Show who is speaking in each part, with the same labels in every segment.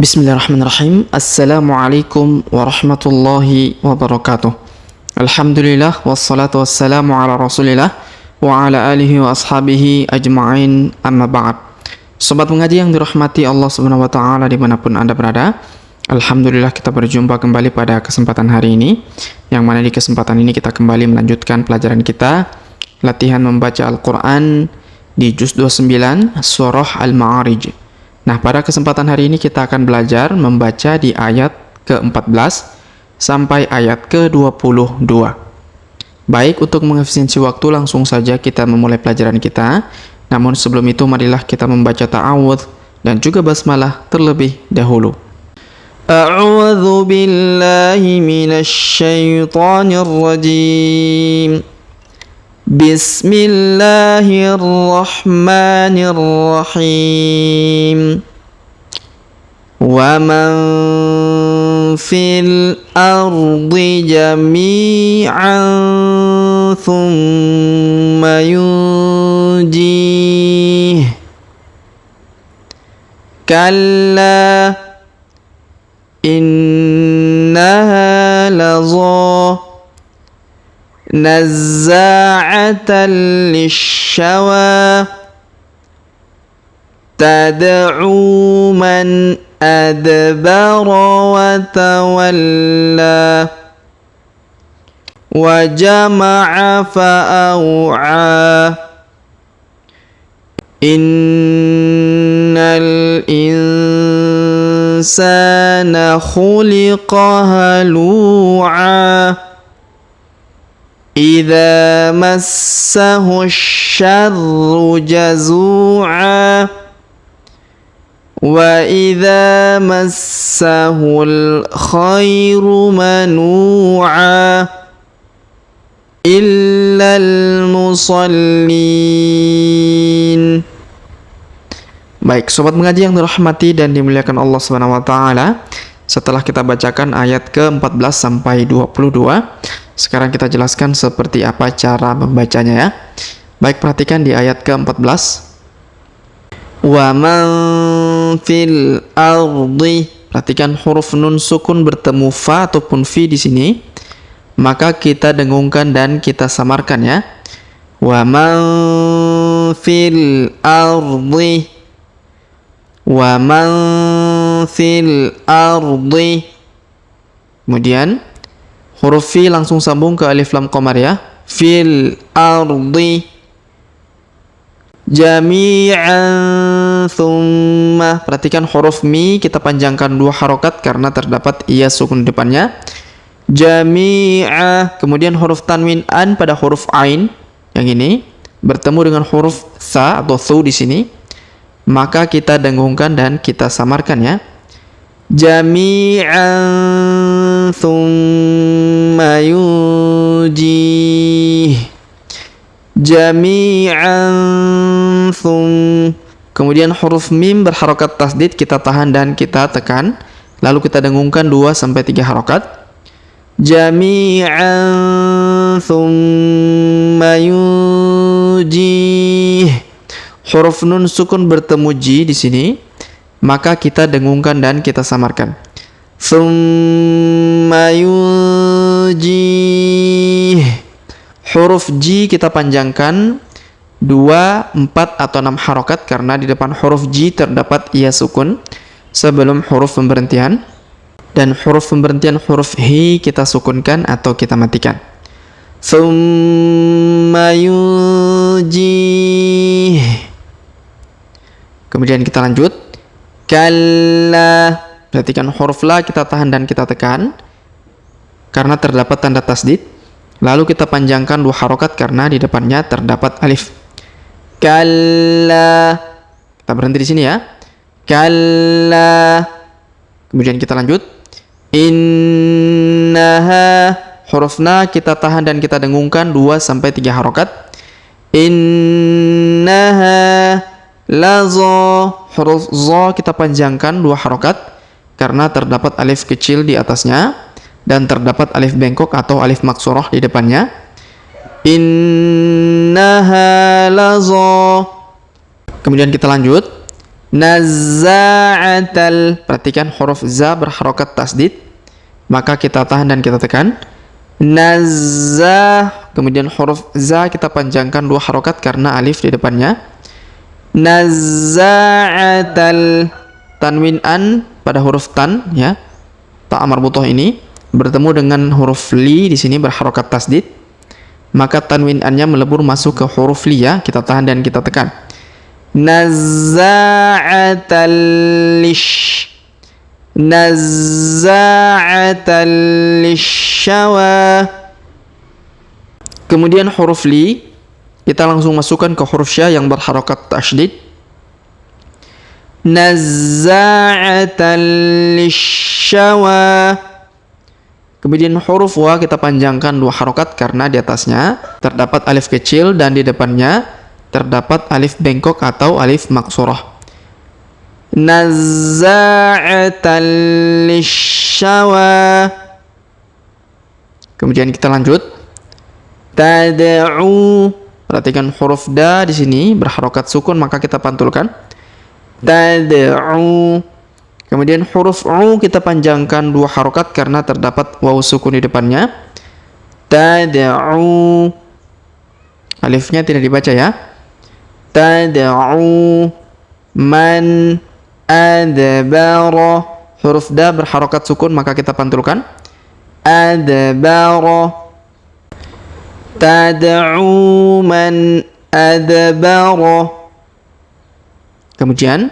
Speaker 1: Bismillahirrahmanirrahim. Assalamualaikum warahmatullahi wabarakatuh. Alhamdulillah wassalatu wassalamu ala rasulillah wa ala alihi wa ashabihi ajma'in, amma ba'd. Sobat mengaji yang dirahmati Allah subhanahu wa ta'ala dimanapun Anda berada, Alhamdulillah kita berjumpa kembali pada kesempatan hari ini, yang mana di kesempatan ini kita kembali melanjutkan pelajaran kita latihan membaca Al-Quran di juz 29 surah Al-Ma'arij. Nah, pada kesempatan hari ini kita akan belajar membaca di ayat ke-14 sampai ayat ke-22. Baik, untuk mengefisiensi waktu langsung saja kita memulai pelajaran kita. Namun sebelum itu marilah kita membaca ta'awudz dan juga basmalah terlebih dahulu. A'udzu billahi minasy syaithanir rajim. Bismillahirrahmanirrahim. Wa man fil ardi jami'an thumma yunjih. Kalla innaha lazah nazza'atan lishawa tad'u man adbara wa tawalla wa jama'a fa'aw'a. Innal insana khuliqa halu'a idza massahu syarru jazu'a wa idza massahul khairu manu'a illal musallin. Baik, sobat mengaji yang dirahmati dan dimuliakan Allah Subhanahu wa taala, setelah kita bacakan ayat ke-14 sampai 22, sekarang kita jelaskan seperti apa cara membacanya ya. Baik, perhatikan di ayat ke-14. Wa man fil ardi. Perhatikan huruf nun sukun bertemu fa ataupun fi di sini. Maka kita dengungkan dan kita samarkan ya. Wa man fil ardi. Wa man fil ardi. Kemudian huruf fi langsung sambung ke alif lam qamar ya. Fil ardi jami'an thumma. Perhatikan huruf mi kita panjangkan 2 harokat karena terdapat iya sukun depannya. Jami'a. Kemudian huruf tanwin an pada huruf ain yang ini bertemu dengan huruf tha atau thu di sini, maka kita dengungkan dan kita samarkan ya. Jami'an thumma yujih. Jami'an Kemudian huruf mim berharokat tasdid kita tahan dan kita tekan, lalu kita dengungkan 2 sampai 3 harokat. Jami'an thumma yujih. Huruf nun sukun bertemu ji di sini, maka kita dengungkan dan kita samarkan. Thumma yujih. Huruf ji kita panjangkan 2, 4 atau 6 harokat karena di depan huruf ji terdapat iya sukun sebelum huruf pemberhentian, dan huruf pemberhentian huruf hi kita sukunkan atau kita matikan. Thumma yujih. Kemudian kita lanjut. Kalla. Perhatikan huruf la kita tahan dan kita tekan karena terdapat tanda tasdid. Lalu kita panjangkan 2 harokat karena di depannya terdapat alif. Kalla. Kita berhenti di sini ya. Kalla. Kemudian kita lanjut. Innaha. Huruf na kita tahan dan kita dengungkan 2 sampai 3 harokat. Innaha laza. Huruf za kita panjangkan 2 harokat karena terdapat alif kecil di atasnya dan terdapat alif bengkok atau alif maksurah di depannya. Innaha laza. Kemudian kita lanjut. Nazza'atal. Perhatikan huruf za berharokat tasdid, maka kita tahan dan kita tekan. Nazza. Kemudian huruf za kita panjangkan 2 harokat karena alif di depannya. Nazza'atal. Tanwin an pada huruf tan, ya, ta marbuthah ini bertemu dengan huruf li di sini berharokat tasdid, maka tanwin an-nya melebur masuk ke huruf li, ya. Kita tahan dan kita tekan. Nazza'atal lish. Nazza'atal lishawa. Kemudian huruf li kita langsung masukkan ke huruf sya yang berharokat tasydid. Nazza'atal lishawa. Kemudian huruf wa kita panjangkan 2 harokat karena di atasnya terdapat alif kecil dan di depannya terdapat alif bengkok atau alif maksurah. Nazza'atal lishawa. Kemudian kita lanjut. Tad'u. Perhatikan huruf da di sini berharokat sukun, maka kita pantulkan. Tad'u. Kemudian huruf u kita panjangkan 2 harokat karena terdapat waw sukun di depannya. Tad'u. Alifnya tidak dibaca, ya. Tad'u man adbara. Huruf da berharokat sukun, maka kita pantulkan. Adbara. Tad'u man adbara. Kemudian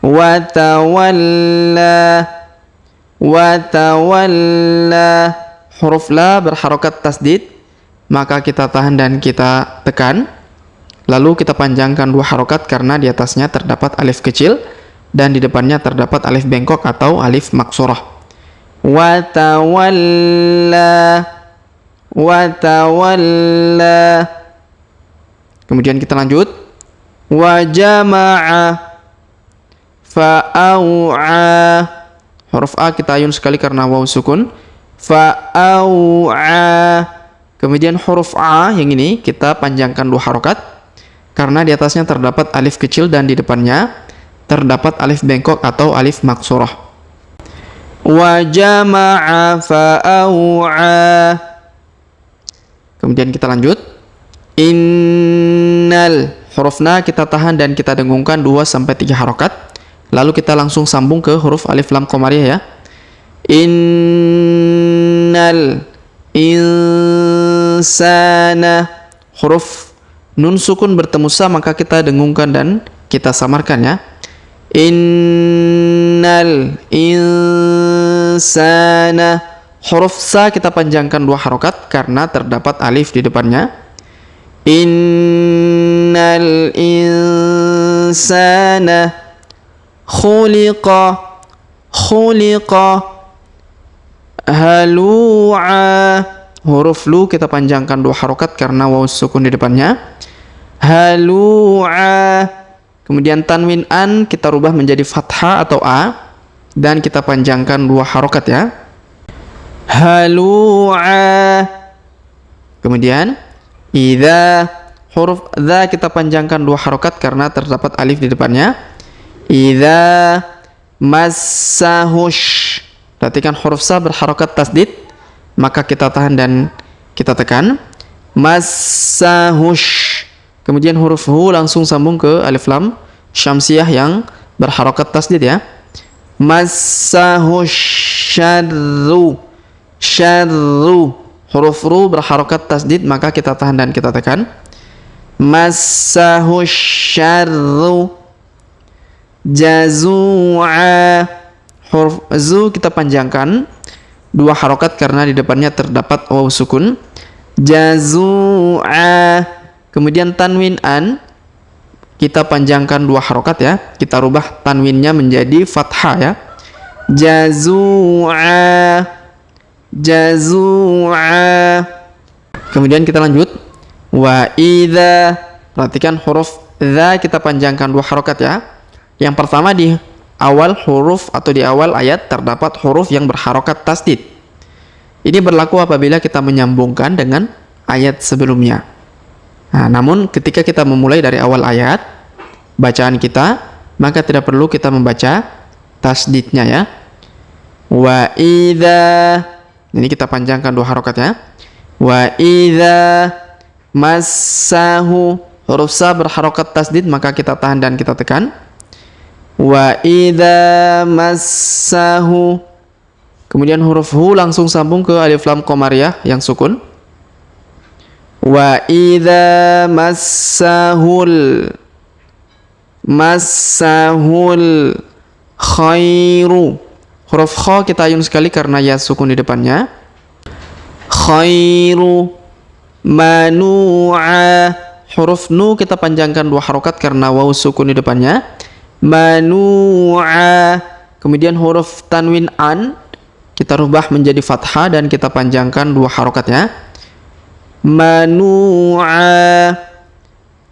Speaker 1: watawalla. Watawalla. Huruf la berharokat tasdid, maka kita tahan dan kita tekan. Lalu kita panjangkan 2 harokat karena di atasnya terdapat alif kecil dan di depannya terdapat alif bengkok atau alif maksurah. Watawalla. Watawalla. Kemudian kita lanjut. Wajama'a. Fa'au'a. Huruf a kita ayun sekali karena waw sukun. Fa'au'a. Kemudian huruf a yang ini kita panjangkan 2 harokat karena di atasnya terdapat alif kecil dan di depannya terdapat alif bengkok atau alif maksurah. Wa jama'a fa'au'a. Kemudian kita lanjut. Innal. Huruf na kita tahan dan kita dengungkan 2-3 harokat. Lalu kita langsung sambung ke huruf alif lam qamariyah, ya. Innal insana. Huruf nun sukun bertemu sa, maka kita dengungkan dan kita samarkan, ya. Innal insana. Huruf sa kita panjangkan 2 harokat karena terdapat alif di depannya. Innal insana khuliqa. Khuliqa halu'a. Huruf lu kita panjangkan 2 harokat karena waw sukun di depannya. Halu'a. Kemudian tanwin an kita rubah menjadi fathah atau a dan kita panjangkan 2 harokat, ya. Halu'a. Kemudian idza. Huruf dza kita panjangkan 2 harokat karena terdapat alif di depannya. Idza massahush. Perhatikan huruf sa berharokat tasdid, maka kita tahan dan kita tekan. Massahush. Kemudian huruf hu langsung sambung ke alif lam syamsiyah yang berharokat tasdid, ya. Massahush syarru. Syarru. Huruf ru berharokat tasdid, maka kita tahan dan kita tekan. Massahush syarru. Jazu'a. Huruf zu kita panjangkan 2 harokat karena di depannya terdapat waw sukun. Jazu'a. Kemudian tanwin an kita panjangkan 2 harokat, ya. Kita rubah tanwinnya menjadi fathah, ya. Jazu'a. Jazu'a. Kemudian kita lanjut. Wa idza. Perhatikan huruf dza kita panjangkan 2 harokat, ya. Yang pertama di awal huruf atau di awal ayat terdapat huruf yang berharokat tasdid. Ini berlaku apabila kita menyambungkan dengan ayat sebelumnya. Nah, namun ketika kita memulai dari awal ayat, bacaan kita maka tidak perlu kita membaca tasdidnya ya. Wa idza, ini kita panjangkan 2 harokat ya. Wa idza massahu, huruf sa berharokat tasdid maka kita tahan dan kita tekan. Wa idza massahu, kemudian huruf hu langsung sambung ke alif lam qamariyah yang sukun. Wa idza massahul khairu, huruf kha kita ayun sekali karena ya sukun di depannya. Khairu manu'a, huruf nu kita panjangkan 2 harokat karena waw sukun di depannya. Manu'a, kemudian huruf tanwin an kita rubah menjadi fathah dan kita panjangkan 2 harokat ya. Manu'a.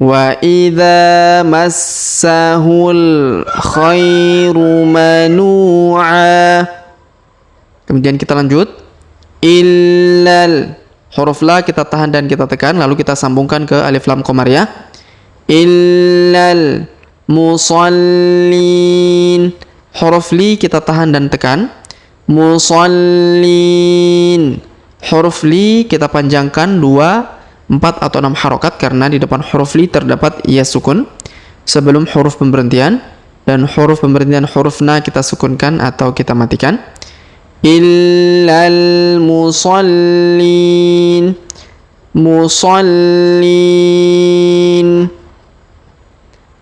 Speaker 1: Wa idza massahul khairu manu'a. Kemudian kita lanjut. Illal, huruf la kita tahan dan kita tekan, lalu kita sambungkan ke alif lam qamariyah. Illal musallin, huruf li kita tahan dan tekan. Musallin, huruf li kita panjangkan 2, 4 atau 6 harokat karena di depan huruf li terdapat ya sukun sebelum huruf pemberhentian, dan huruf pemberhentian huruf na kita sukunkan atau kita matikan. Illal musallin, musallin.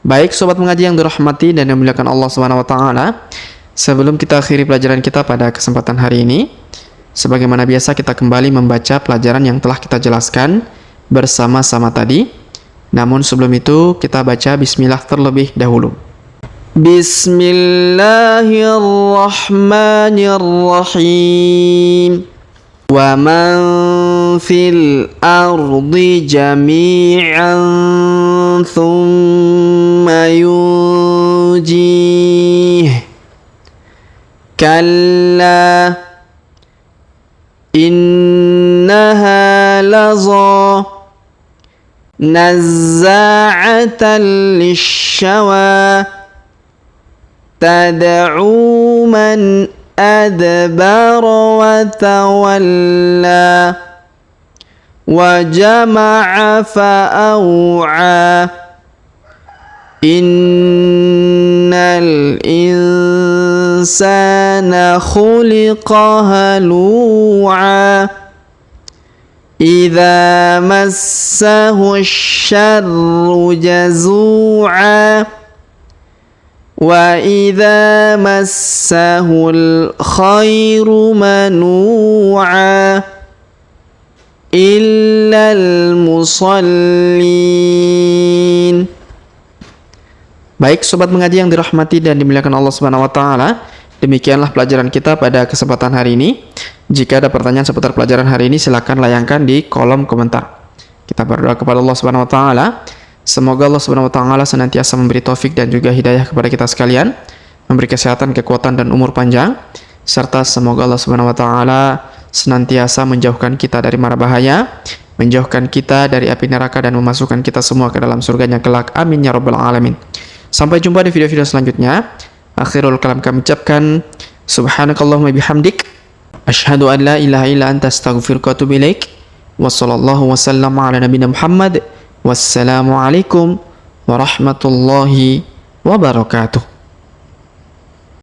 Speaker 1: Baik sobat mengaji yang dirahmati dan dimuliakan Allah Subhanahu wa taala, sebelum kita akhiri pelajaran kita pada kesempatan hari ini, sebagaimana biasa kita kembali membaca pelajaran yang telah kita jelaskan bersama-sama tadi. Namun sebelum itu kita baca bismillah terlebih dahulu. Bismillahirrahmanirrahim. Wa man fil ardi jami'an thumma yunjih. Kalla innaha laza nazza'atan lishawa tad'u man adbara wa tawalla wa jama'a fa'aw'a. Innal insana khuliqa halu'a idza massahu syarru jazu'a wa idza massahul khairu manu'a illal musallin. Baik sobat mengaji yang dirahmati dan dimuliakan Allah Subhanahu wa taala, demikianlah pelajaran kita pada kesempatan hari ini. Jika ada pertanyaan seputar pelajaran hari ini, silakan layangkan di kolom komentar. Kita berdoa kepada Allah Subhanahu wa taala, semoga Allah Subhanahu wa taala senantiasa memberi taufik dan juga hidayah kepada kita sekalian, memberi kesehatan, kekuatan dan umur panjang, serta semoga Allah Subhanahu wa taala senantiasa menjauhkan kita dari mara bahaya, menjauhkan kita dari api neraka dan memasukkan kita semua ke dalam surganya kelak. Amin ya rabbal alamin. Sampai jumpa di video-video selanjutnya. Akhirul kalam kami ucapkan subhanakallahumma bihamdik asyhadu an la ilaha illa anta astaghfiruka wa atubu ilaik. Wa sallallahu wasallam ala nabiyina Muhammad. Wassalamu alaikum warahmatullahi wabarakatuh.